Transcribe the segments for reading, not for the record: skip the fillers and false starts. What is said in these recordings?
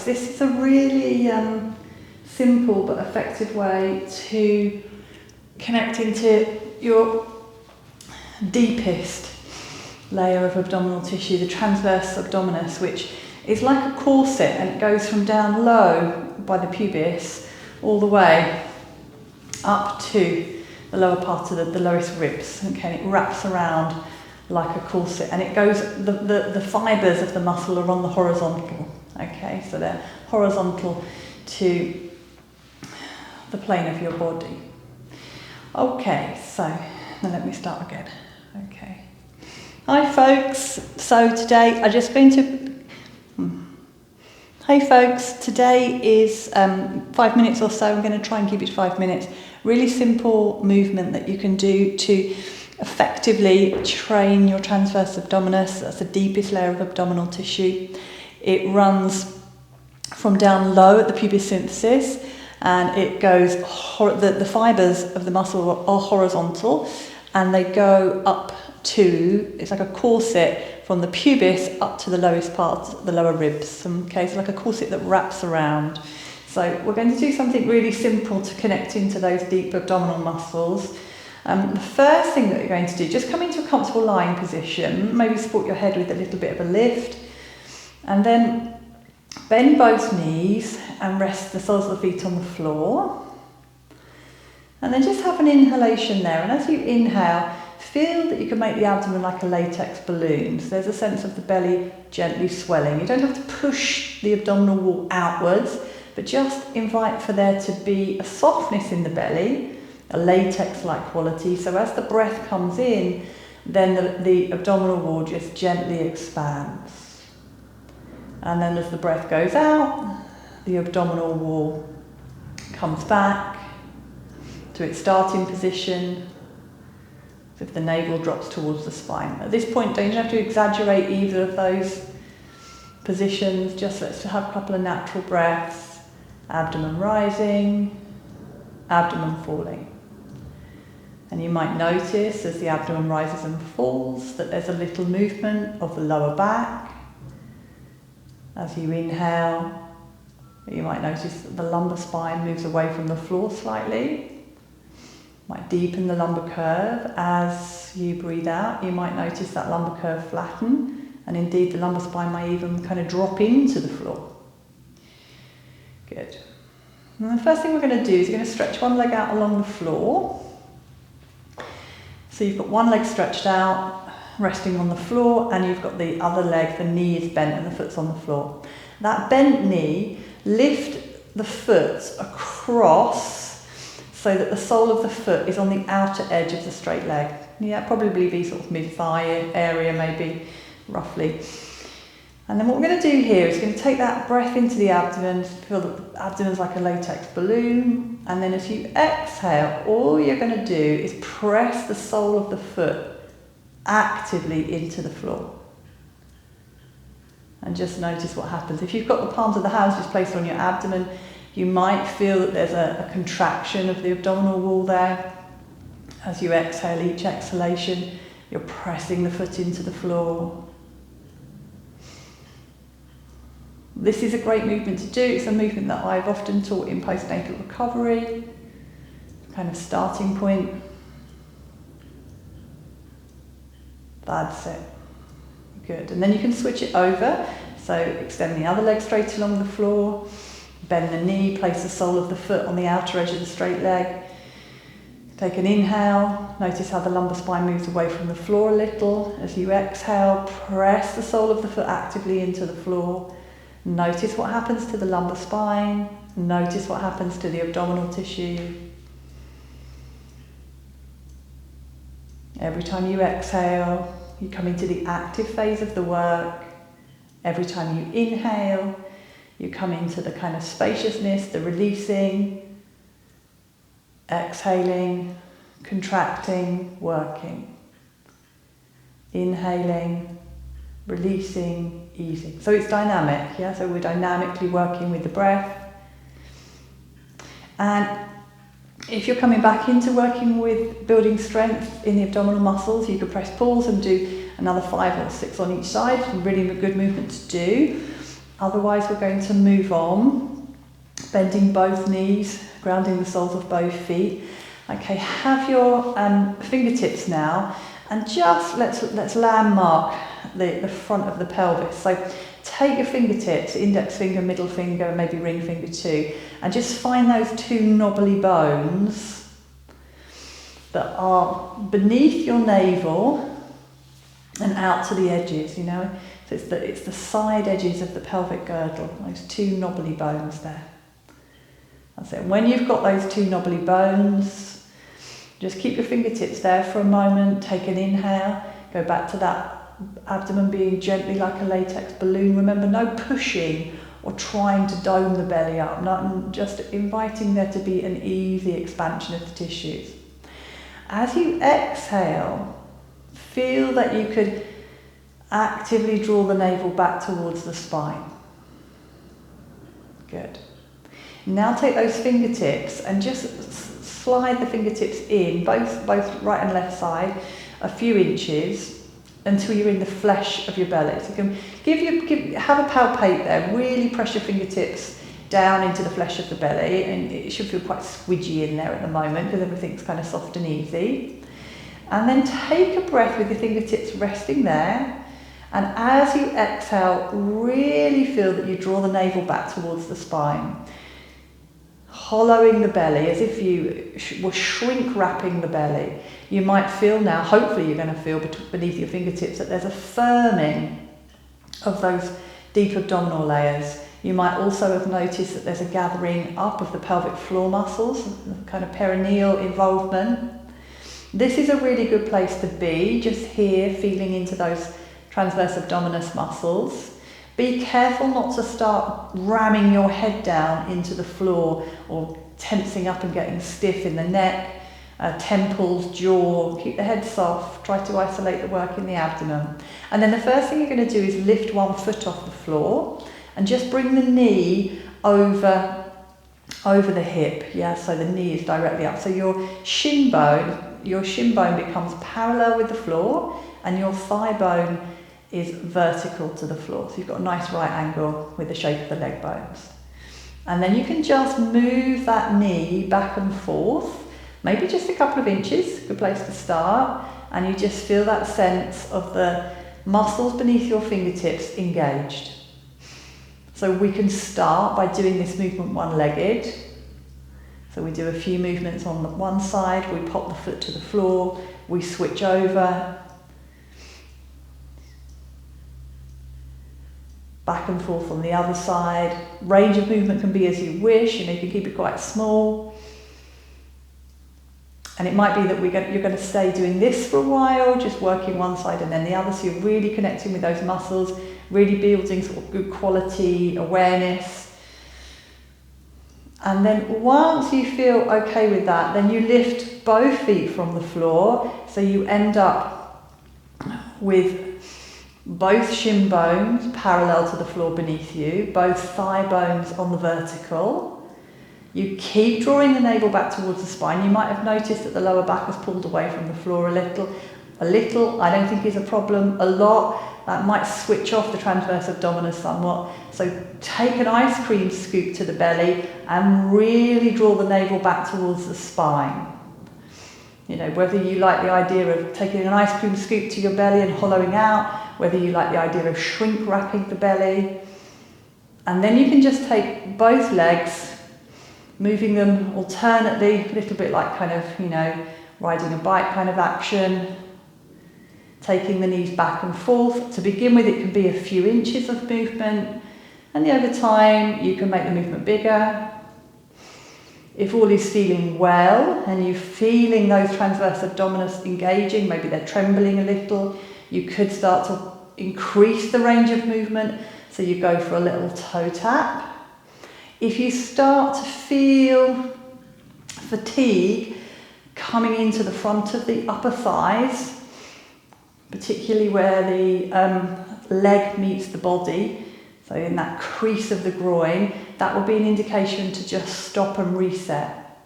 this is a really simple but effective way to connect into your deepest layer of abdominal tissue, the transversus abdominis, which is like a corset, and it goes from down low by the pubis all the way up to the lower part of the lowest ribs. Okay, and it wraps around like a corset, and it goes, the fibres of the muscle are on the horizontal. Okay, so they're horizontal to the plane of your body. Okay, so now let me start again. Okay. Hi folks, so today I just been to, Hey folks, today is 5 minutes or so. I'm going to try and keep it 5 minutes. Really simple movement that you can do to effectively train your transversus abdominis. That's the deepest layer of abdominal tissue. It runs from down low at the pubis symphysis, and it goes, the fibres of the muscle are horizontal, and they go up to, it's like a corset from the pubis up to the lowest part, the lower ribs. Okay, so like a corset that wraps around. So we're going to do something really simple to connect into those deep abdominal muscles. The first thing that you're going to do, just come into a comfortable lying position, maybe support your head with a little bit of a lift, and then bend both knees and rest the soles of the feet on the floor. And then just have an inhalation there, and as you inhale, feel that you can make the abdomen like a latex balloon. So there's a sense of the belly gently swelling. You don't have to push the abdominal wall outwards, but just invite for there to be a softness in the belly, a latex-like quality. So as the breath comes in, then the abdominal wall just gently expands. And then as the breath goes out, the abdominal wall comes back to its starting position, as if the navel drops towards the spine. At this point, don't have to exaggerate either of those positions, just let's have a couple of natural breaths. Abdomen rising, abdomen falling. And you might notice as the abdomen rises and falls that there's a little movement of the lower back. As you inhale, you might notice that the lumbar spine moves away from the floor slightly. Might deepen the lumbar curve. As you breathe out, you might notice that lumbar curve flatten, and indeed the lumbar spine may even kind of drop into the floor. Good. And the first thing we're going to do is you're going to stretch one leg out along the floor. So you've got one leg stretched out, resting on the floor, and you've got the other leg, the knee is bent and the foot's on the floor. That bent knee, lift the foot across so that the sole of the foot is on the outer edge of the straight leg. Yeah, probably be sort of mid-thigh area, maybe, roughly. And then what we're going to do here is going to take that breath into the abdomen, feel that the abdomen's like a latex balloon, and then as you exhale, all you're going to do is press the sole of the foot actively into the floor. And just notice what happens. If you've got the palms of the hands just placed on your abdomen, you might feel that there's a contraction of the abdominal wall there. As you exhale, each exhalation, you're pressing the foot into the floor. This is a great movement to do. It's a movement that I've often taught in postnatal recovery, kind of starting point. That's it. Good. And then you can switch it over. So extend the other leg straight along the floor. Bend the knee, place the sole of the foot on the outer edge of the straight leg. Take an inhale, notice how the lumbar spine moves away from the floor a little. As you exhale, press the sole of the foot actively into the floor. Notice what happens to the lumbar spine. Notice what happens to the abdominal tissue. Every time you exhale, you come into the active phase of the work. Every time you inhale, you come into the kind of spaciousness, the releasing, exhaling, contracting, working. Inhaling, releasing, easing. So it's dynamic, yeah? So we're dynamically working with the breath. And if you're coming back into working with building strength in the abdominal muscles, you could press pause and do another 5 or 6 on each side. Really good movement to do. Otherwise, we're going to move on, bending both knees, grounding the soles of both feet. Okay, have your fingertips now, and just let's landmark the front of the pelvis. So take your fingertips, index finger, middle finger, maybe ring finger too, and just find those two knobbly bones that are beneath your navel and out to the edges, you know. So it's the side edges of the pelvic girdle, those two knobbly bones there. That's it. When you've got those two knobbly bones, just keep your fingertips there for a moment, take an inhale, go back to that abdomen being gently like a latex balloon. Remember, no pushing or trying to dome the belly up, not just inviting there to be an easy expansion of the tissues. As you exhale, feel that you could actively draw the navel back towards the spine. Good. Now take those fingertips and just slide the fingertips in, both right and left side, a few inches until you're in the flesh of your belly. So you can have a palpate there, really press your fingertips down into the flesh of the belly, and it should feel quite squidgy in there at the moment because everything's kind of soft and easy. And then take a breath with your fingertips resting there. And as you exhale, really feel that you draw the navel back towards the spine, hollowing the belly as if you were shrink wrapping the belly. You might feel now, hopefully you're going to feel beneath your fingertips, that there's a firming of those deep abdominal layers. You might also have noticed that there's a gathering up of the pelvic floor muscles, kind of perineal involvement. This is a really good place to be, just here, feeling into those transverse abdominis muscles. Be careful not to start ramming your head down into the floor or tensing up and getting stiff in the neck, temples, jaw. Keep the head soft. Try to isolate the work in the abdomen. And then the first thing you're going to do is lift one foot off the floor and just bring the knee over the hip. Yeah, so the knee is directly up. So your shin bone becomes parallel with the floor, and your thigh bone is vertical to the floor. So you've got a nice right angle with the shape of the leg bones. And then you can just move that knee back and forth, maybe just a couple of inches, good place to start. And you just feel that sense of the muscles beneath your fingertips engaged. So we can start by doing this movement one-legged. So we do a few movements on the one side, we pop the foot to the floor, we switch over, back and forth on the other side. Range of movement can be as you wish, you can keep it quite small. And it might be that you're going to stay doing this for a while, just working one side and then the other, so you're really connecting with those muscles, really building sort of good quality awareness. And then once you feel okay with that, then you lift both feet from the floor, so you end up with both shin bones parallel to the floor beneath you, both thigh bones on the vertical. You keep drawing the navel back towards the spine. You might have noticed that the lower back has pulled away from the floor a little, I don't think is a problem. A lot, that might switch off the transverse abdominis somewhat. So take an ice cream scoop to the belly and really draw the navel back towards the spine. Whether you like the idea of taking an ice cream scoop to your belly and hollowing out, whether you like the idea of shrink wrapping the belly. And then you can just take both legs, moving them alternately, a little bit like riding a bike kind of action. Taking the knees back and forth. To begin with, it can be a few inches of movement, and then over time you can make the movement bigger. If all is feeling well and you're feeling those transverse abdominis engaging, maybe they're trembling a little, you could start to increase the range of movement, so you go for a little toe tap. If you start to feel fatigue coming into the front of the upper thighs, particularly where the leg meets the body, so in that crease of the groin, that will be an indication to just stop and reset.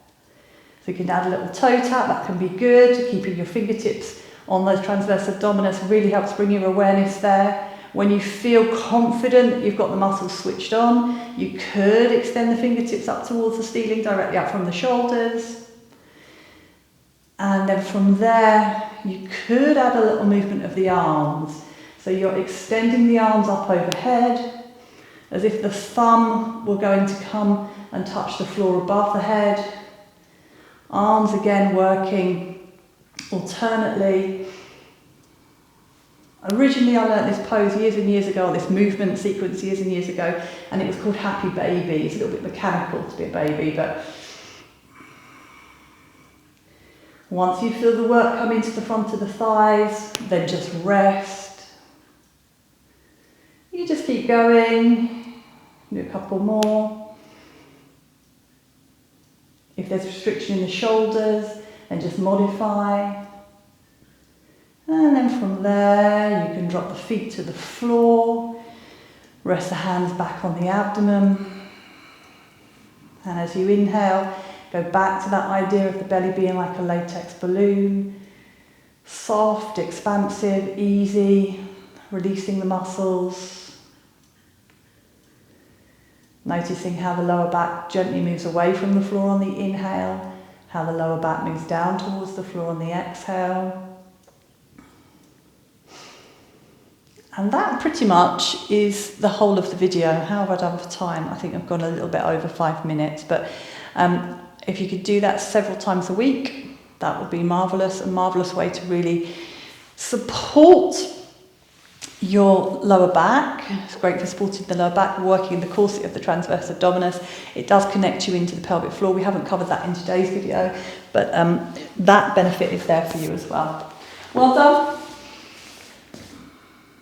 So you can add a little toe tap, that can be good. Keeping your fingertips on those transverse abdominis really helps bring your awareness there. When you feel confident that you've got the muscles switched on, you could extend the fingertips up towards the ceiling, directly up from the shoulders. And then from there, you could add a little movement of the arms. So you're extending the arms up overhead, as if the thumb were going to come and touch the floor above the head. Arms again working alternately. Originally I learnt this pose years and years ago, this movement sequence years and years ago, and it was called Happy Baby. It's a little bit mechanical to be a baby, but once you feel the work come into the front of the thighs, then just rest. You just keep going, do a couple more. If there's restriction in the shoulders, then just modify. And then from there, you can drop the feet to the floor, rest the hands back on the abdomen. And as you inhale, go back to that idea of the belly being like a latex balloon. Soft, expansive, easy, releasing the muscles. Noticing how the lower back gently moves away from the floor on the inhale, how the lower back moves down towards the floor on the exhale. And that pretty much is the whole of the video. How have I done for time? I think I've gone a little bit over 5 minutes, but if you could do that several times a week, that would be marvellous, a marvellous way to really support your lower back. It's great for supporting the lower back, working the corset of the transversus abdominis. It does connect you into the pelvic floor. We haven't covered that in today's video, but that benefit is there for you as well. Well done.